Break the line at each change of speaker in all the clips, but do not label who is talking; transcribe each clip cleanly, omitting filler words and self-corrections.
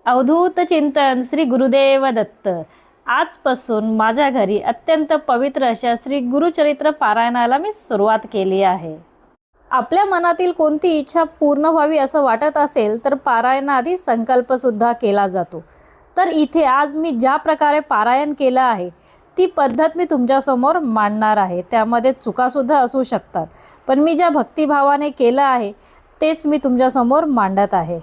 अवधूत चिंतन श्री गुरुदेव दत्त। आजपासून माझ्या घरी अत्यंत पवित्र अशा श्री गुरुचरित्र पारायणाला मी सुरुवात केली आहे। आपल्या मनातील कोणती इच्छा पूर्ण व्हावी असं वाटत असेल तर पारायणाआधी संकल्प सुद्धा केला जातो। तर इथे आज मी ज्या प्रकारे पारायण केलं आहे ती पद्धत मी तुमच्यासमोर मांडणार आहे। त्यामध्ये चुका सुद्धा असू शकतात, पण मी ज्या भक्तिभावाने केलं आहे तेच मी तुमच्यासमोर मांडत आहे।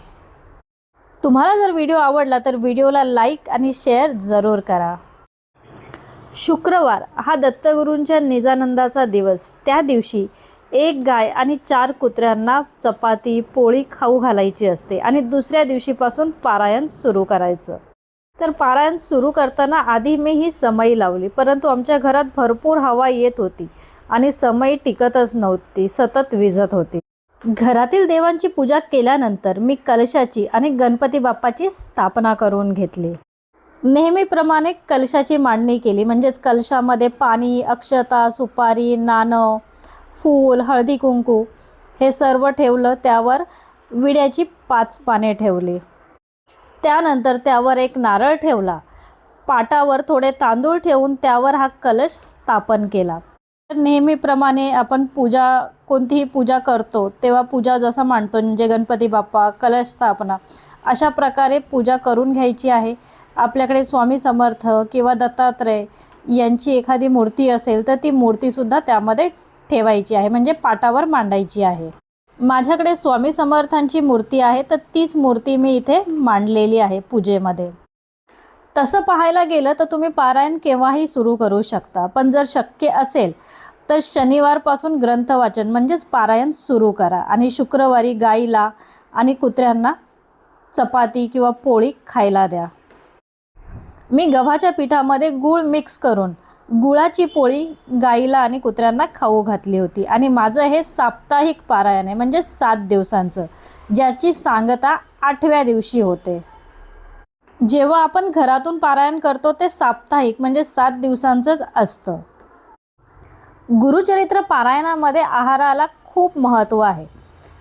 तुम्हाला जर व्हिडिओ आवडला तर व्हिडिओला लाईक आणि शेअर जरूर करा। शुक्रवार हा दत्तगुरूंच्या निजानंदाचा दिवस। त्या दिवशी एक गाय आणि 4 कुत्र्यांना चपाती पोळी खाऊ घालायची असते आणि दुसऱ्या दिवशीपासून पारायण सुरू करायचं। तर पारायण सुरू करताना आधी मी ही समई लावली, परंतु आमच्या घरात भरपूर हवा येत होती आणि समई टिकतच नव्हती, सतत विझत होती। घरातील देवांची पूजा केल्यानंतर मी कलशाची आणि गणपती बाप्पाची स्थापना करून घेतली। नेहमीप्रमाणे कलशाची मांडणी केली, म्हणजेच कलशामध्ये पाणी, अक्षता, सुपारी, नाणं, फूल, हळदी कुंकू हे सर्व ठेवलं। त्यावर विड्याची 5 पाने ठेवली। त्यानंतर त्यावर एक नारळ ठेवला। पाटावर थोडे तांदूळ ठेवून त्यावर हा कलश स्थापन केला। तर नेहमीप्रमाणे आपण कोणतीही पूजा करतो तेव्हा पूजा जसं मांडतो, म्हणजे गणपती बाप्पा, कलश स्थापना, अशा प्रकारे पूजा करून घ्यायची आहे। आपल्याकडे स्वामी समर्थ किंवा दत्तात्रय यांची एखादी मूर्ती असेल तर ती मूर्तीसुद्धा त्यामध्ये ठेवायची आहे, म्हणजे पाटावर मांडायची आहे। माझ्याकडे स्वामी समर्थांची मूर्ती आहे, तर तीच मूर्ती मी इथे मांडलेली आहे पूजेमध्ये। तसं पाहायला गेलं तर तुम्ही पारायण केव्हाही सुरू करू शकता, पण जर शक्य असेल तर शनिवारपासून ग्रंथ वाचन म्हणजेच पारायण सुरू करा आणि शुक्रवारी गाईला आणि कुत्र्यांना चपाती किंवा पोळी खायला द्या। मी गव्हाच्या पिठामध्ये गूळ मिक्स करून गुळाची पोळी गाईला आणि कुत्र्यांना खाऊ घातली होती आणि माझं हे साप्ताहिक पारायण आहे, म्हणजे 7 दिवसांचं, ज्याची सांगता 8व्या दिवशी होते। जेव्हा आपण घरातून पारायण करतो ते साप्ताहिक म्हणजे 7 दिवसांचंच असतं। गुरुचरित्र पारायणामध्ये आहाराला खूप महत्त्व आहे।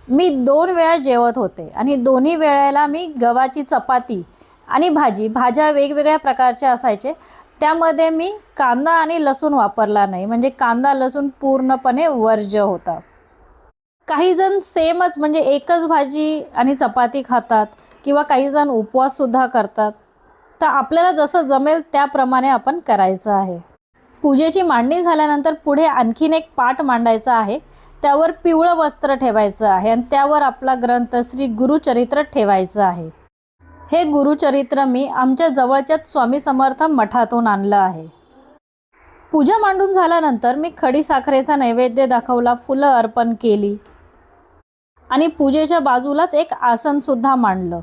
मी 2 वेळा जेवत होते आणि दोन्ही वेळेला मी गव्हाची चपाती आणि भाज्या वेगवेगळ्या प्रकारच्या असायचे। त्यामध्ये मी कांदा आणि लसूण वापरला नाही, म्हणजे कांदा लसूण पूर्णपणे वर्ज्य होता। काही जण सेमच म्हणजे एकच भाजी आणि चपाती खातात किंवा काही जण उपवाससुद्धा करतात। तर आपल्याला जसं जमेल त्याप्रमाणे आपण करायचं आहे। पूजेची मांडणी झाल्यानंतर पुढे आणखीन एक पाट मांडायचा आहे। त्यावर पिवळं वस्त्र ठेवायचं आहे आणि त्यावर आपला ग्रंथ श्री गुरुचरित्र ठेवायचं आहे। हे गुरुचरित्र मी आमच्या जवळच्याच स्वामी समर्थ मठातून आणलं आहे। पूजा मांडून झाल्यानंतर मी खडी साखरेचा नैवेद्य दाखवला, फुलं अर्पण केली आणि पूजेच्या बाजूलाच एक आसन सुद्धा मांडलं।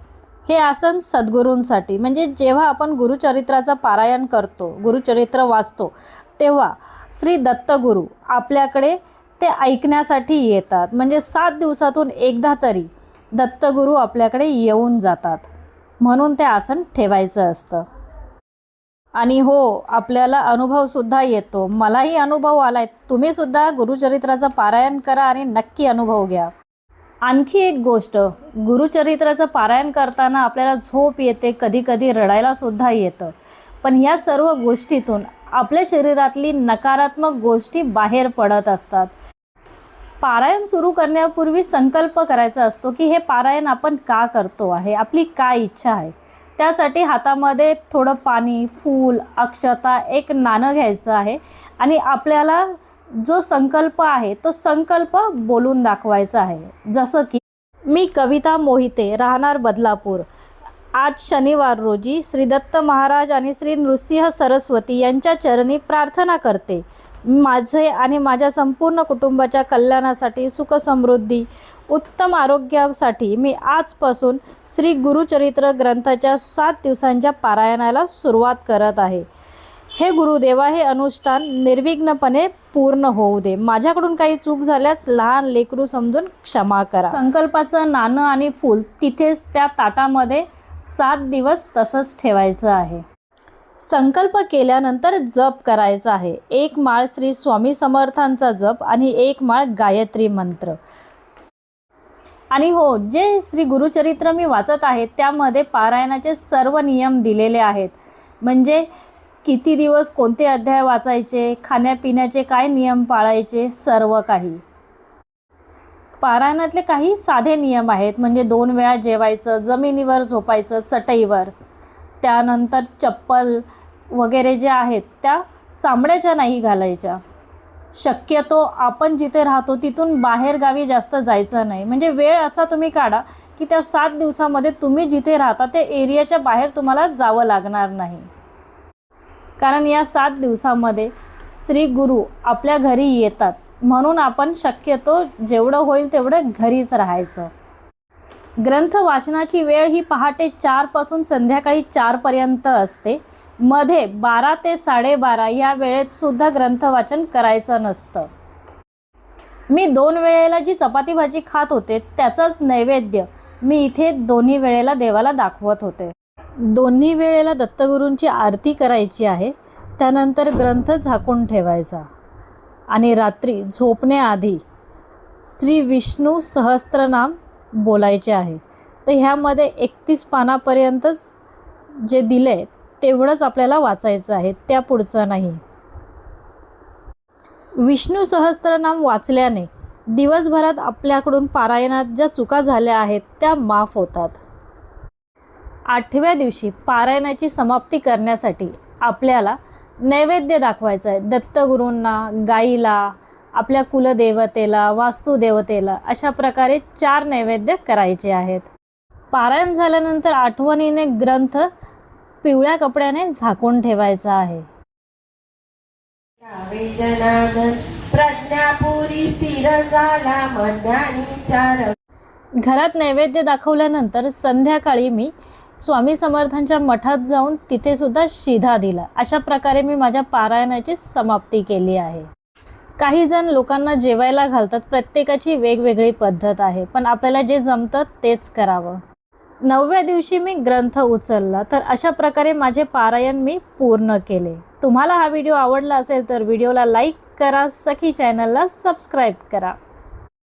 हे आसन सद्गुरूंसाठी, म्हणजे जेव्हा आपण गुरुचरित्राचं पारायण करतो, गुरुचरित्र वाचतो, तेव्हा श्री दत्तगुरू आपल्याकडे ते ऐकण्यासाठी येतात, म्हणजे 7 दिवसातून एकदा तरी दत्तगुरू आपल्याकडे येऊन जातात, म्हणून ते आसन ठेवायचं असतं। आणि हो, आपल्याला अनुभवसुद्धा येतो, मलाही अनुभव आलाय। तुम्हीसुद्धा गुरुचरित्राचं पारायण करा आणि नक्की अनुभव घ्या। आणखी एक गोष्ट, गुरुचरित्राचं पारायण करताना आपल्याला झोप येते, कधी कधी रडायला सुद्धा येतं, पण ह्या सर्व गोष्टीतून आपल्या शरीरातली नकारात्मक गोष्टी बाहेर पडत असतात। पारायण सुरू करण्यापूर्वी संकल्प करायचा असतो की हे पारायण आपण का करतो आहे, आपली काय इच्छा आहे। त्यासाठी हातामध्ये थोडं पाणी, फूल, अक्षता, एक नाणं घ्यायचं आहे आणि आपल्याला जो संकल्प आहे तो संकल्प बोलून दाखवायचा आहे। जसं की मी कविता मोहिते, राहणार बदलापूर, आज शनिवार रोजी श्री दत्त महाराज आणि श्री नृसिंह सरस्वती यांच्या चरणी प्रार्थना करते। माझे आणि माझ्या संपूर्ण कुटुंबाच्या कल्याणासाठी, सुख समृद्धी, उत्तम आरोग्यासाठी मी आजपासून श्री गुरुचरित्र ग्रंथाच्या 7 दिवसांच्या पारायणाला सुरुवात करत आहे। हे गुरुदेवा, हे अनुष्ठान निर्विघ्नपणे पूर्ण होऊ दे। माझ्याकडून काही चूक झाल्यास लहान लेकरू समजून क्षमा करा। संकल्पाचं नाणं आणि फूल तिथेच त्या ताटामध्ये 7 दिवस तसंच ठेवायचं आहे। संकल्प केल्यानंतर जप करायचा आहे। 1 माळ श्री स्वामी समर्थांचा जप आणि 1 माळ गायत्री मंत्र। आणि हो, जे श्री गुरुचरित्र मी वाचत आहे त्यामध्ये पारायणाचे सर्व नियम दिलेले आहेत. म्हणजे किती दिवस कोणते अध्याय वाचायचे, खाण्यापिण्याचे काय नियम पाळायचे, सर्व काही. पारायणातले काही साधे नियम आहेत, म्हणजे 2 वेळा जेवायचं, जमिनीवर झोपायचं, चटईवर. त्यानंतर चप्पल वगैरे जे आहेत त्या चामड्याच्या नाही घालायच्या. शक्यतो आपण जिथे राहतो तिथून बाहेरगावी जास्त जायचं नाही. म्हणजे वेळ असा तुम्ही काढा की त्या 7 दिवसामध्ये तुम्ही जिथे राहता त्या एरियाच्या बाहेर तुम्हाला जावं लागणार नाही. कारण या 7 दिवसामध्ये श्री गुरु आपल्या घरी येतात, म्हणून आपण शक्यतो जेवढं होईल तेवढं घरीच राहायचं. ग्रंथ वाचनाची वेळ ही पहाटे 4 पासून संध्याकाळी 4 पर्यंत असते. मध्ये 12 ते 12:30 या वेळेत सुद्धा ग्रंथ वाचन करायचं नसतं. मी 2 वेळेला जी चपाती भाजी खात होते त्याचाच नैवेद्य मी इथे दोन्ही वेळेला देवाला दाखवत होते. दोन्ही वेळेला दत्तगुरूंची आरती करायची आहे. त्यानंतर ग्रंथ झाकून ठेवायचा आणि रात्री झोपण्याआधी श्री विष्णू सहस्त्रनाम बोलायचे आहे. तर ह्यामध्ये 31 पानापर्यंतच जे दिले तेवढंच आपल्याला वाचायचं आहे, त्या पुढचं नाही. विष्णू सहस्त्रनाम वाचल्याने दिवसभरात आपल्याकडून पारायणात ज्या चुका झाल्या आहेत त्या माफ होतात. 8व्या दिवशी पारायणाची समाप्ती करण्यासाठी आपल्याला नैवेद्य दाखवायचा आहे. दत्तगुरूंना, गाईला, आपल्या कुलदेवतेला, वास्तुदेवतेला अशा प्रकारे 4 नैवेद्य करायचे आहेत. पारायण झाल्यानंतर आठवणीने ग्रंथ पिवळ्या कपड्याने झाकून ठेवायचा आहे. घरात नैवेद्य दाखवल्यानंतर संध्याकाळी मी स्वामी समर्थांच्या मठात जाऊन तिथे सुद्धा शिधा दिला. अशा प्रकारे मी माझ्या पारायणाची समाप्ती केली आहे. काही जण लोकांना जेवायला घालतात, प्रत्येकाची वेगवेगळी पद्धत आहे, पण आपल्याला जे जमतं तेच करावं. 9व्या दिवशी मी ग्रंथ उचलला. तर अशा प्रकारे माझे पारायण मी पूर्ण केले. तुम्हाला हा व्हिडिओ आवडला असेल तर व्हिडिओला लाईक करा, सखी चॅनलला सबस्क्राईब करा.